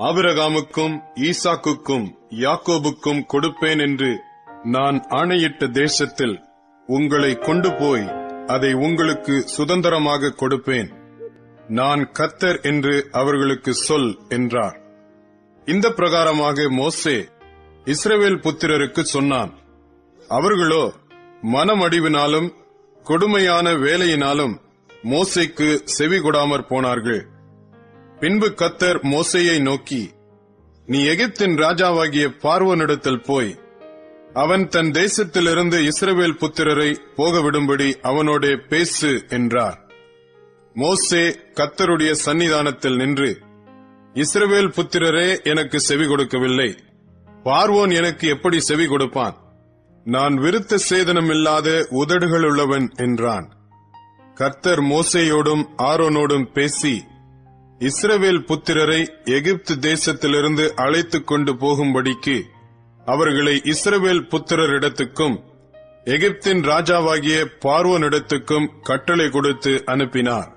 ஆபிரகாமுக்கும் ஈசாக்குக்கும் யாக்கோபுக்கும் கொடுப்பேன் என்று நான் ஆணையிட்ட தேசத்தில் உங்களை கொண்டு போய் அதை உங்களுக்கு சுதந்திரமாக கொடுப்பேன். நான் கர்த்தர் என்று அவர்களுக்கு சொல் என்றார். இந்த பிரகாரமாக மோசே இஸ்ரவேல் புத்திரருக்கு சொன்னான். அவர்களோ மனமடிவினாலும் கொடுமையான வேலையினாலும் மோசேக்கு செவிகொடாமற் போனார்கள். பின்பு கர்த்தர் மோசேயை நோக்கி, நீ எகிப்தின் ராஜாவாகிய பார்வோனிடத்தில் போய் அவன் தன் தேசத்திலிருந்து இஸ்ரவேல் புத்திரரை போகவிடும்படி அவனோடே பேசு என்றார். மோசே கர்த்தருடைய சன்னிதானத்தில் நின்று, இஸ்ரவேல் புத்திரரே எனக்கு செவி கொடுக்கவில்லை, பார்வோன் எனக்கு எப்படி செவி கொடுப்பான்? நான் விருத்த சேதனமில்லாத உதடுகளுள்ளவன் என்றான். கர்த்தர் மோசேயோடும் ஆரோனோடும் பேசி, இஸ்ரவேல் புத்திரரை எகிப்து தேசத்திலிருந்து அழைத்துக் கொண்டு போகும்படிக்கு அவர்களை இஸ்ரவேல் புத்திரரிடத்துக்கும் எகிப்தின் ராஜாவாகிய பார்வோனிடத்துக்கும் கட்டளை கொடுத்து அனுப்பினார்.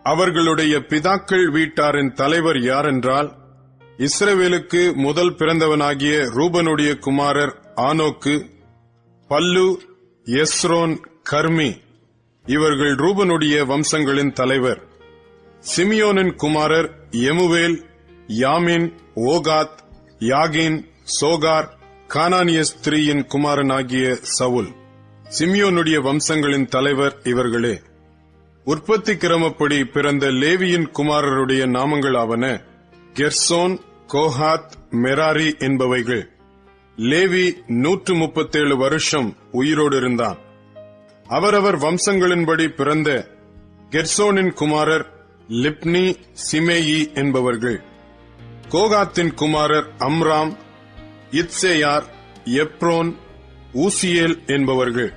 அவர்களுடைய பிதாக்கள் வீட்டாரின் தலைவர் யாரென்றால், இஸ்ரவேலுக்கு முதல் பிறந்தவனாகிய ரூபனுடைய குமாரர் ஆனோக்கு, பல்லு, எஸ்ரோன், கர்மி. இவர்கள் ரூபனுடைய வம்சங்களின் தலைவர். சிமியோனின் குமாரர் எமுவேல், யாமின், ஓகாத், யாகின், சோகார், கானானிய ஸ்திரீயின் குமாரனாகிய சவுல். சிமியோனுடைய வம்சங்களின் தலைவர் இவர்களே. உற்பத்தி கிரமப்படி பிறந்த லேவியின் குமாரருடைய நாமங்களாவன கெர்சோன், கோஹாத், மெராரி என்பவைகள். லேவி 137 வருஷம் உயிரோடு இருந்தான். அவரவர் வம்சங்களின்படி பிறந்த கெர்சோனின் குமாரர் லிப்னி, சிமேயி என்பவர்கள். கோகாத்தின் குமாரர் அம்ராம், இத்சேயார், எப்ரோன், ஊசியேல் என்பவர்கள்.